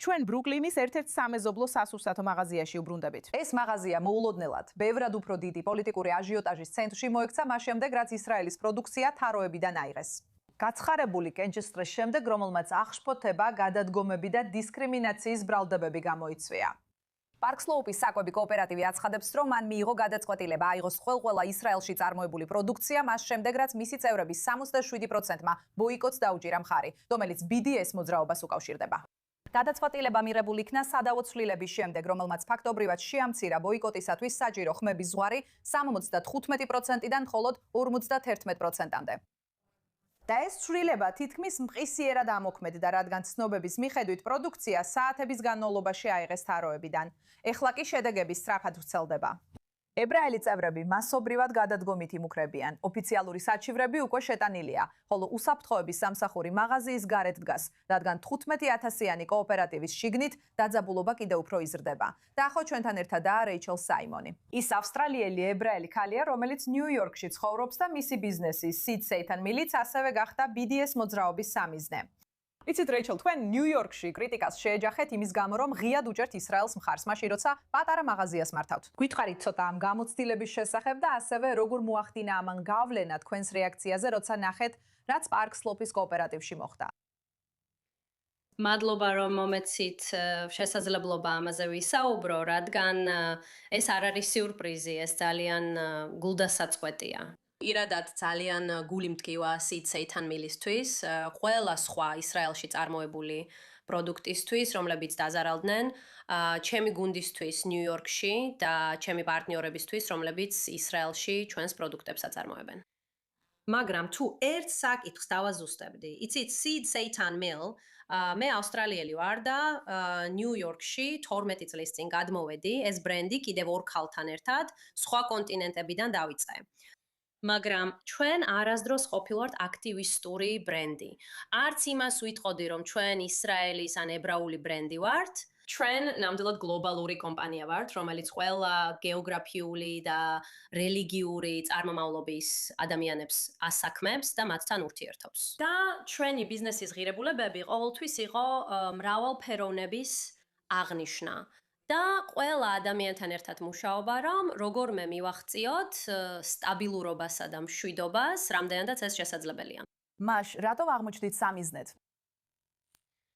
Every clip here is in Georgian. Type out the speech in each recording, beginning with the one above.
ჩვენ ბრუკლინის ერთ-ერთ სამეზობლო სასურსათო მაღაზიაში უბრუნდებით. ეს მაღაზია მოულოდნელად, ბევრად უფრო დიდი პოლიტიკური აჟიოტაჟის ცენტრში მოექცა მას შემდეგ, რაც ისრაელის პროდუქცია თაროებიდან აიღეს. გაცხარებული კენჭისყრის შემდეგ, რომელმაც აღშფოთება, გადადგომები და დისკრიმინაციის ბრალდებები გამოიწვია. Park Slope-ის საკვები კოოპერატივი აცხადებს, რომ მან მიიღო გადაწყვეტილება აიღოს ყველყველა ისრაელში წარმოებული პროდუქცია, მას შემდეგ, რაც მისი წევრების 67%-მა ბოიკოტს დაუჭირა მხარი, რომელიც BDS მოძრაობას უკავშირდება. გადაწყვეტილება მიღებულ იქნა სადავო ცვლილების შემდეგ, რომელმაც ფაქტობრივად შეამცირა ბოიკოტისათვის საჭირო ხმების ზღვარი 75%-დან მხოლოდ 51%-მდე. და ეს ცვლილება თითქმის მყისიერად ამოქმედდა, რადგან ცნობების მიხედვით პროდუქცია საათების განმავლობაში აიღეს თაროებიდან. ეხლა კი შედეგები სწრაფად ვრცელდება. ებრაელი წევრები მასობრივად გადადგომით იმუქრებიან. ოფიციალური საჩივრები უკვე შეტანილია, ხოლო უსაფრთხოების სამსახური მაღაზიის გარეთ დგას, რადგან 15,000-იანი კოოპერატივის შიგნით დაძაბულობა კიდევ უფრო იზრდება. დაახო ჩვენთან ერთადაა რეიჩელ საიმონი. ის ავსტრალიელი ებრაელი ქალია, რომელიც ნიუ-იორკში ცხოვრობს და მისი ბიზნესი Seed Satan Millits ასევე გახდა BDS მოძრაობის სამიზნე. იცით რეიჩელ, თქვენ ნიუ-იორკში კრიტიკას შეეჯახეთ იმის გამო, რომ ღიად უჭერთ ისრაელს მხარს, მაშინ როცა პატარა მაღაზიას მართავთ. გვითხარით ცოტა ამ გამოცდილების შესახებ და ასევე როგორ მოახდინა ამან გავლენა თქვენს რეაქციაზე, როცა ნახეთ, რაც Park Slope-ის კოოპერატივში მოხდა. მადლობა, რომ მომეცით შესაძლებლობა ამაზე ვისაუბრო, რადგან ეს არ არის სიურპრიზი, ეს ძალიან გულდასაწყვეტია. პირადად ძალიან გული მткиვა Seed Satan Millits-თვის, ყველა სხვა ისრაელში წარმოებული პროდუქტისთვის, რომლებიც დაზარალდნენ, ჩემი გუნდისთვის ნიუ-იორკში და ჩემი პარტნიორებისთვის, რომლებიც ისრაელში ჩვენს პროდუქტებს აწარმოებენ. მაგრამ თუ ერთ საკითხს დავაზუსტებდი, იცით Seed Satan Mill, მე ავსტრალიელი ვარ და ნიუ-იორკში 12 წლის წინ გადმოვედი, ეს ბრენდი კიდევ ორ ქალთან ერთად სხვა კონტინენტებიდან დავიწყე. მაგრამ ჩვენ არასდროს ყოფილვართ აქტივისტური ბრენდი. არც იმას ვიტყოდი, რომ ჩვენ ისრაელის ან ებრაული ბრენდი ვართ. ჩვენ ნამდვილად გლობალური კომპანია ვართ, რომელიც ყველა გეოგრაფიული და რელიგიური წარმომავლობის ადამიანებს ასაქმებს და მათთან ურთიერთობს. და ჩვენი ბიზნესის ღირებულებები ყოველთვის იყო მრავალფეროვნების აღნიშვნა. და ყველა ადამიანთან ერთად მუშაობა, რომ როგორმე მივახციოთ სტაბილურობასა და მშვიდობას, რამდენადაც ეს შესაძლებელია. მაშ, რატომ აღმოჩნდით სამიზნედ?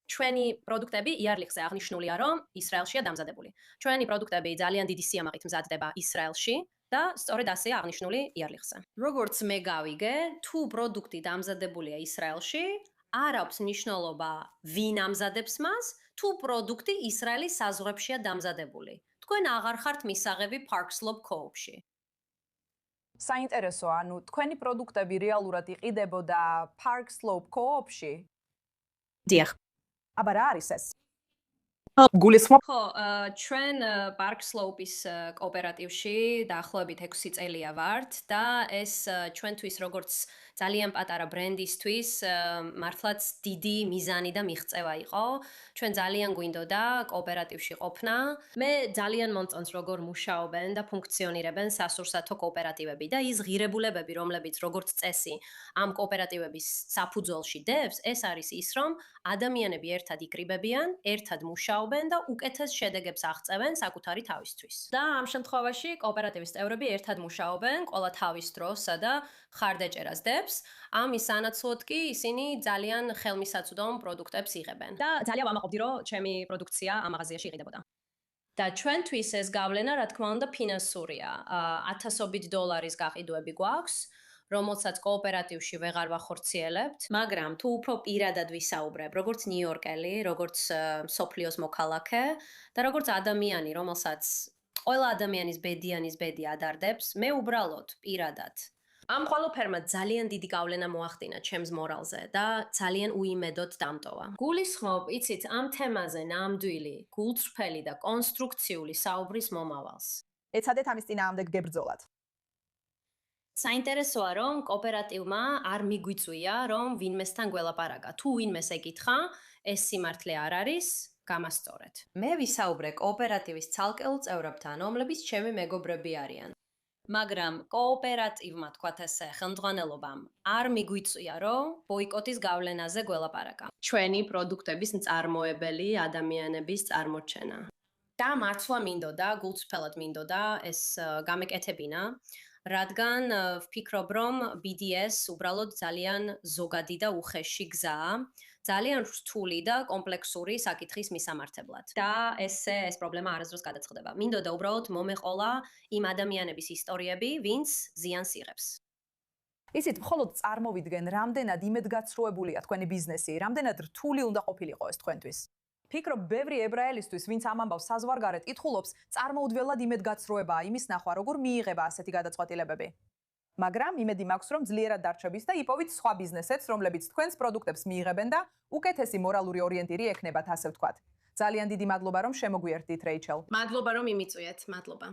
ჩვენი პროდუქტები იარლიხზე აღნიშნულია, რომ ისრაელშია დამზადებული. ჩვენი პროდუქტები ძალიან დიდი სიამაყით მზადდება ისრაელში და სწორედ ასეა აღნიშნული იარლიხზე. როგორც მე გავიგე, თუ პროდუქტი დამზადებულია ისრაელში, არ აქვს მნიშვნელობა ვინ ამზადებს მას, თუ პროდუქტი ისრაელის საზღვრებშია დამზადებული. თქვენ აღარ ხართ მისაღები Park Slope Co-op-ში. საინტერესო, ანუ თქვენი პროდუქტები რეალურად იყიდებოდა Park Slope Co-op-ში? დიახ. აბა რა არის ეს? გულისხმობ? ხო, ჩვენ Park Slope-ის კოოპერატივში დაახლოებით 6 წელია ვართ და ეს ჩვენთვის როგორც ძალიან პატარა ბრენდისთვის მართლაც დიდი მიზანი და მიღწევა იყო. ჩვენ ძალიან გვინდოდა კოოპერატივში ყოფნა. მე ძალიან მომწონს როგორ მუშაობენ და ფუნქციონირებენ სასურსათო კოოპერატივები და ის ღირებულებები, რომლებიც როგორც წესი ამ კოოპერატივების საფუძველში დევს, ეს არის ის, რომ ადამიანები ერთად იკრიბებიან, ერთად მუშაობენ და უკეთეს შედეგებს აღწევენ საკუთარი თავისთვის. და ამ შემთხვევაში კოოპერატივის წევრები ერთად მუშაობენ ყველა თავის დროსა და ხარდაჭერას დებს. ამის სანაცვლოდ კი ისინი ძალიან ხელმისაწვდომ პროდუქტებს იღებენ. და ძალიან ვამაყობდი, რომ ჩემი პროდუქცია ამ მაღაზიაში იყიდებოდა. და ჩვენთვის ეს გავლენა, რა თქმა უნდა, ფინანსურია. $1000 გაყიდვები გვაქვს, რომელსაც კოოპერატივში ვეღარ ვახორციელებთ, მაგრამ თუ უფრო პირადად ვისაუბრებ, როგორც ნიუ-იორკელი, როგორც მსოფლიოს მოქალაქე და როგორც ადამიანი, რომელსაც ყველა ადამიანის ბედიანის ბედი ადარდებს, მე უბრალოდ პირადად ამ ყველაფერმა ძალიან დიდი გავლენა მოახდინა ჩემს მორალზე და ძალიან უიმედოდ დამტოვა. გულისხმობ, იცით, ამ თემაზე ნამდვილი, გულწრფელი და კონსტრუქციული საუბრის მომავალს. ეცადეთ ამის წინააღმდეგ გებრძოლათ. საინტერესოა, რომ კოოპერატივმა არ მიგვიწვია, რომ ვინმესთან გველაპარაკა. თუ ვინმეს ეკითხა, ეს სიმართლე არ არის, გამასწორეთ. მე ვისაუბრე კოოპერატივის ცალკეულ წევრებთან, რომლებიც ჩემი მეგობრები არიან. მაგრამ კოოპერატივმა თქვათ ესე ხელმძღვანელობამ არ მიგვიწვია რომ ბოიკოტის გავლენაზე გველაპარაკა. ჩვენი პროდუქტების მწარმოებელი ადამიანების წარმოჩენა. და მართლა მინდოდა, გულწრფელად მინდოდა ეს გამეკეთებინა, რადგან ვფიქრობ რომ BDS უბრალოდ ძალიან ზოგადი და უხეში გზაა, ძალიან რთული და კომპლექსური საკითხის მისამართებლად. და ეს პრობლემა არასდროს გადაწყდება. მინდოდა უბრალოდ მომეყოლა იმ ადამიანების ისტორიები, ვინც ზიანს იღებს. ისიც მხოლოდ წარმოვიდგენ, რამდენად იმედგაცრუებულია თქვენი ბიზნესი, რამდენად რთული უნდა ყოფილიყო ეს თქვენთვის. ფიქრობ, ბევრი ებრაელისთვის, ვინც ამ ამბავს საზღვარგარეთ კითხულობს, წარმოუდგენლად იმედგაცრუებაა იმის ნახვა, როგორ მიიღება ასეთი გადაწყვეტილებები. მაგრამ იმედი მაქვს, რომ ძლიერად დარჩებით და იპოვით სხვა ბიზნესებს, რომლებიც თქვენს პროდუქტებს მიიღებენ და უკეთესი მორალური ორიენტირი ექნებათ, ასე ვთქვათ. ძალიან დიდი მადლობა, რომ შემოგვიერთდით, რეიჩელ. მადლობა რომ იმიწვიეთ, მადლობა.